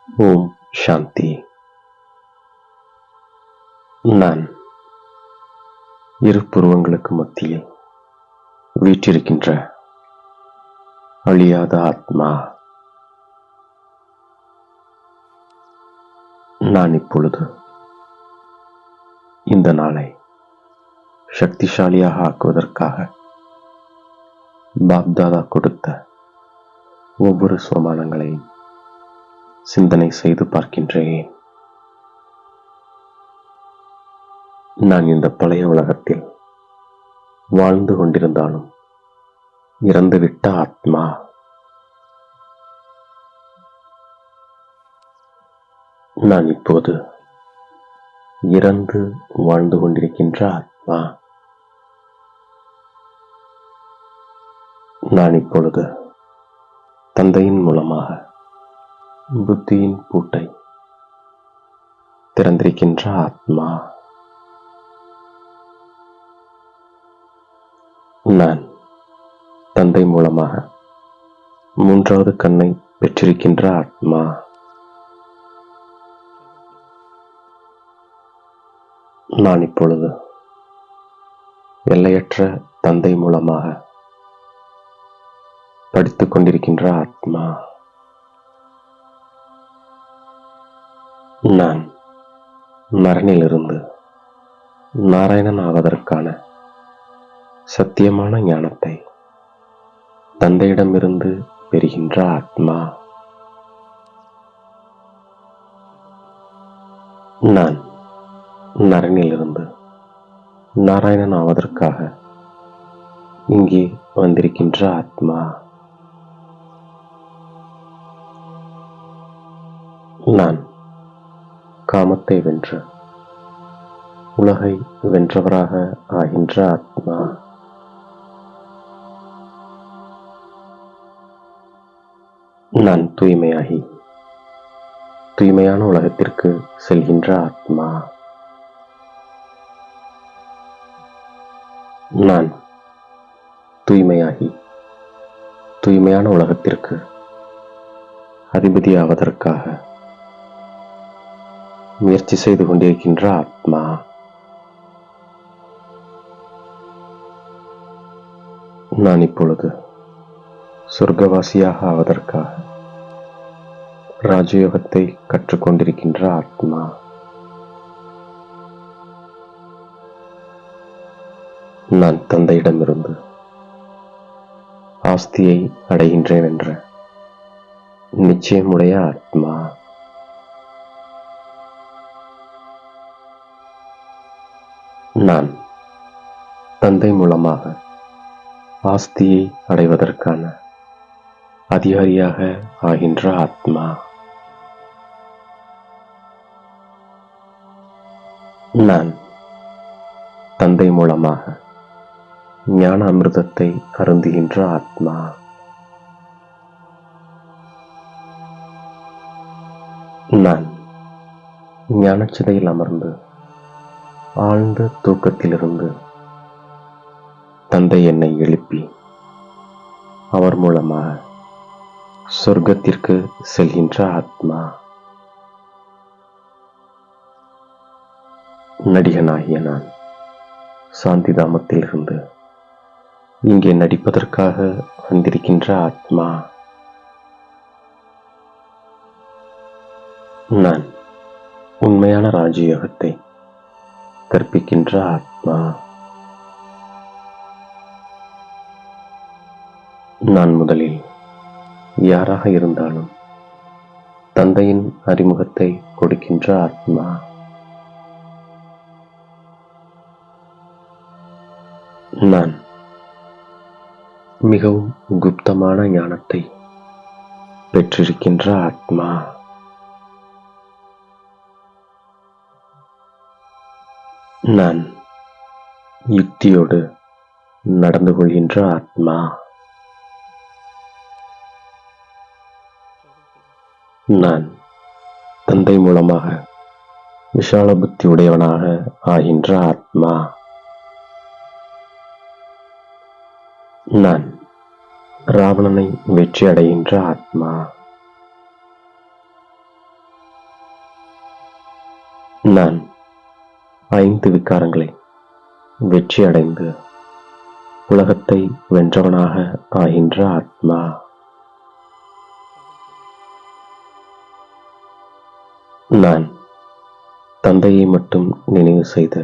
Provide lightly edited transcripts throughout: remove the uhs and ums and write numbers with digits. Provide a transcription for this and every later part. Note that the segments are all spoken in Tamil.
ஓம் சாந்தி. நான் இரு புருவங்களுக்கு மத்தியில் வீற்றிருக்கின்ற அழியாத ஆத்மா. நான் இப்பொழுது இந்த நாளை சக்திசாலியாக ஆக்குவதற்காக பாப்தாதா கொடுத்த ஒவ்வொரு சோமானங்களையும் சிந்தனை செய்து பார்க்கின்றேன். நான் இந்த பழைய உலகத்தில் வாழ்ந்து கொண்டிருந்தாலும் இறந்துவிட்ட ஆத்மா. நான் இப்போது இறந்து வாழ்ந்து கொண்டிருக்கின்ற ஆத்மா. நான் இப்பொழுது தந்தையின் மூலமாக புத்தியின் பூட்டை திறந்திருக்கின்ற ஆத்மா. நான் தந்தை மூலமாக மூன்றாவது கண்ணை பெற்றிருக்கின்ற ஆத்மா. நான் இப்பொழுது எல்லையற்ற தந்தை மூலமாக படித்துக் கொண்டிருக்கின்ற ஆத்மா. நான் நரனிலிருந்து நாராயணன் ஆவதற்கான சத்தியமான ஞானத்தை தந்தையிடமிருந்து பெறுகின்ற ஆத்மா. நான் நரனிலிருந்து நாராயணன் ஆவதற்காக இங்கே வந்திருக்கின்ற ஆத்மா. நான் காமத்தை வென்று உலகை வென்றவராக ஆகின்ற ஆத்மா. நான் தூய்மையாகி தூய்மையான உலகத்திற்கு செல்கின்ற ஆத்மா. நான் தூய்மையாகி தூய்மையான உலகத்திற்கு அதிபதியாவதற்காக முயற்சி செய்து கொண்டிருக்கின்ற ஆத்மா. நான் இப்பொழுது சொர்க்கவாசியாக ஆவதற்காக ராஜயோகத்தை கற்றுக்கொண்டிருக்கின்ற ஆத்மா. நான் தந்தையிடமிருந்து ஆஸ்தியை அடைகின்றேன் என்ற நிச்சயமுடைய ஆத்மா. நான் தந்தை மூலமாக ஆஸ்தியை அடைவதற்கான அதிகாரியாக ஆகின்ற ஆத்மா. நான் தந்தை மூலமாக ஞான அமிர்தத்தை அருந்துகின்ற ஆத்மா. நான் ஞானச்சிதையில் அமர்ந்து ஆழ்ந்த தூக்கத்திலிருந்து தந்தை என்னை எழுப்பி அவர் மூலமாக சொர்க்கத்திற்கு செல்கின்ற ஆத்மா. நடிகனாகிய நான் சாந்தி தாமத்திலிருந்து இங்கே நடிப்பதற்காக வந்திருக்கின்ற ஆத்மா. நான் உண்மையான ராஜயோகத்தை கற்பிக்கின்ற ஆத்மா. நான் முதலில் யாராக இருந்தாலும் தந்தையின் அறிமுகத்தை கொடுக்கின்ற ஆத்மா. நான் மிகவும் குப்தமான ஞானத்தை பெற்றிருக்கின்ற ஆத்மா. நான் யுக்தியோடு நடந்து கொள்கின்ற ஆத்மா. நான் தந்தை மூலமாக விஷால புத்தி உடையவனாக ஆகின்ற ஆத்மா. நான் ராவணனை வெற்றி அடைகின்ற ஆத்மா. நான் 5 விகாரங்களை வெற்றி அடைந்து உலகத்தை வென்றவனாக ஆகின்ற ஆத்மா. நான் தந்தையை மட்டும் நினைவு செய்து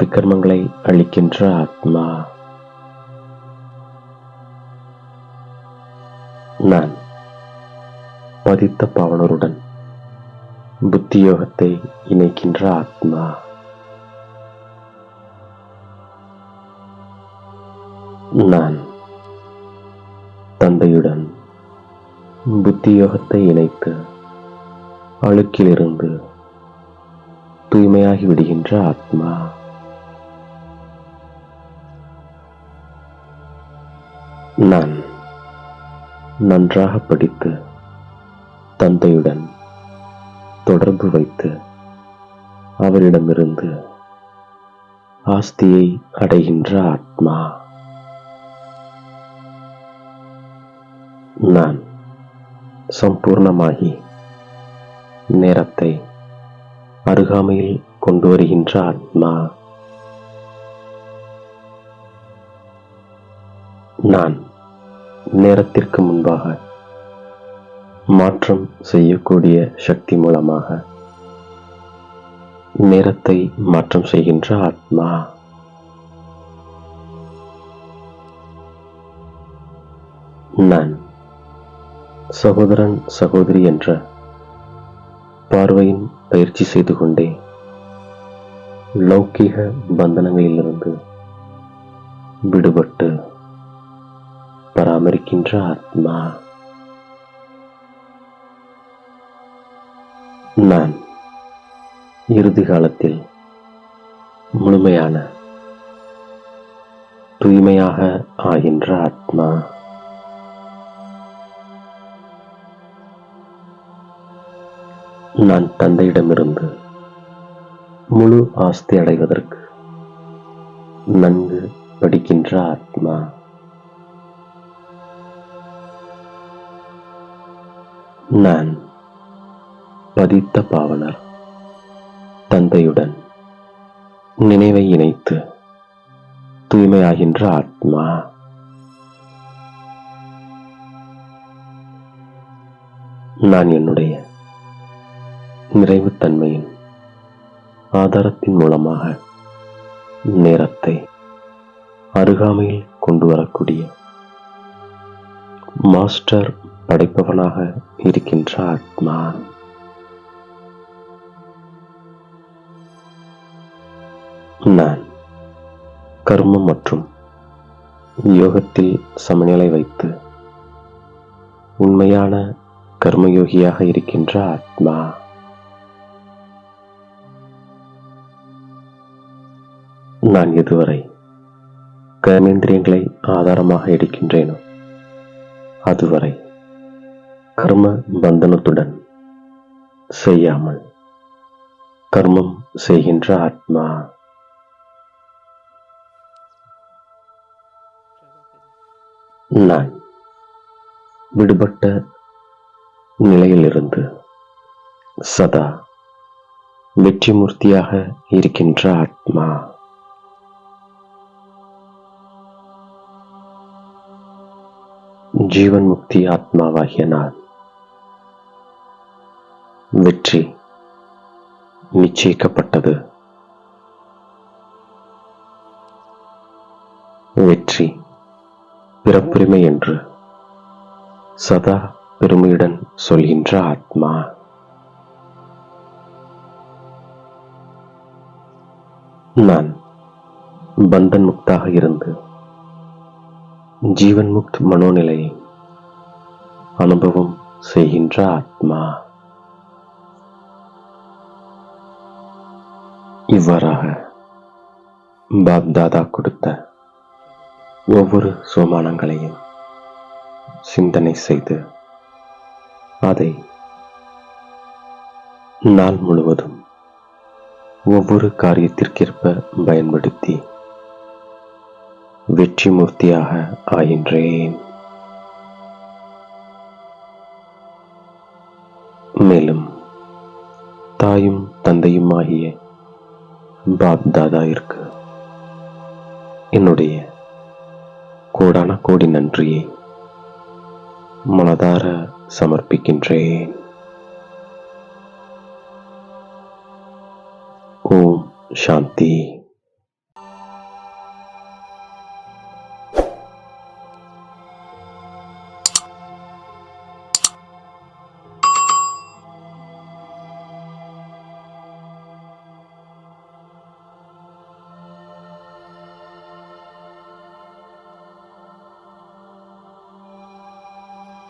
விக்ரமங்களை அளிக்கின்ற ஆத்மா. நான் பதித்த பாவனருடன் புத்தியோகத்தை இணைக்கின்ற ஆத்மா. நான் தந்தையுடன் புத்தியோகத்தை இணைத்து அழுக்கிலிருந்து தூய்மையாகி விடுகின்ற ஆத்மா. நான் நன்றாக படித்து தந்தையுடன் தொடர்பு வைத்து அவரிடமிருந்து ஆஸ்தியை அடைகின்ற ஆத்மா. நான் சம்பூர்ணமாகி நேரத்தை அருகாமையில் கொண்டு வருகின்ற ஆத்மா. நான் நேரத்திற்கு முன்பாக மாற்றம் செய்யக்கூடிய சக்தி மூலமாக நேரத்தை மாற்றம் செய்கின்ற ஆத்மா. நான் சகோதரன் சகோதரி என்ற பார்வையின் பயிற்சி செய்து கொண்டே லௌகிக பந்தனங்களிலிருந்து விடுபட்டு பராமரிக்கின்ற ஆத்மா. நான் இறுதி காலத்தில் முழுமையான தூய்மையாக ஆகின்ற ஆத்மா. நான் தந்தையிடமிருந்து முழு ஆஸ்தி அடைவதற்கு நன்கு படிக்கின்ற ஆத்மா. நான் பதித்த பாவனர் தந்தையுடன் நினைவை இணைத்து தூய்மையாகின்ற ஆத்மா. நான் என்னுடைய நிறைவுத்தன்மையின் ஆதாரத்தின் மூலமாக நேரத்தை அருகாமையில் கொண்டு வரக்கூடிய மாஸ்டர் படைப்பவனாக இருக்கின்ற ஆத்மா. நான் கர்மம் மற்றும் யோகத்தில் சமநிலை வைத்து உண்மையான கர்மயோகியாக இருக்கின்ற ஆத்மா. நான் எதுவரை கர்மேந்திரியங்களை ஆதாரமாக எடுக்கின்றேனோ அதுவரை கர்ம பந்தனத்துடன் செய்யாமல் கர்மம் செய்கின்ற ஆத்மா. நான் விடுபட்ட நிலையிலிருந்து சதா வெற்றிமூர்த்தியாக இருக்கின்ற ஆத்மா. ஜீவன் முக்தி ஆத்மாவாகிய நான் வெற்றி நிச்சயிக்கப்பட்டது. வெற்றி பிறப்புரிமை என்று சதா பெருமையுடன் சொல்கின்ற ஆத்மா. நான் பந்தன் முக்தாக இருந்து ஜீவன் முக்த் மனோநிலையை அனுபவம் செய்கின்ற ஆத்மா. இவ்வாறாக பாப்தாதா கொடுத்த ஒவ்வொரு சோமானங்களையும் சிந்தனை செய்து அதை நாள் முழுவதும் ஒவ்வொரு காரியத்திற்கேற்ப பயன்படுத்தி வெற்றி மூர்த்தியாக ஆகின்றேன். மேலும் தாயும் தந்தையும் ஆகிய பாப் தாதாவிற்கு என்னுடைய கோடான கோடி நன்றியை மனதார சமர்ப்பிக்கின்றேன். ஓம் சாந்தி.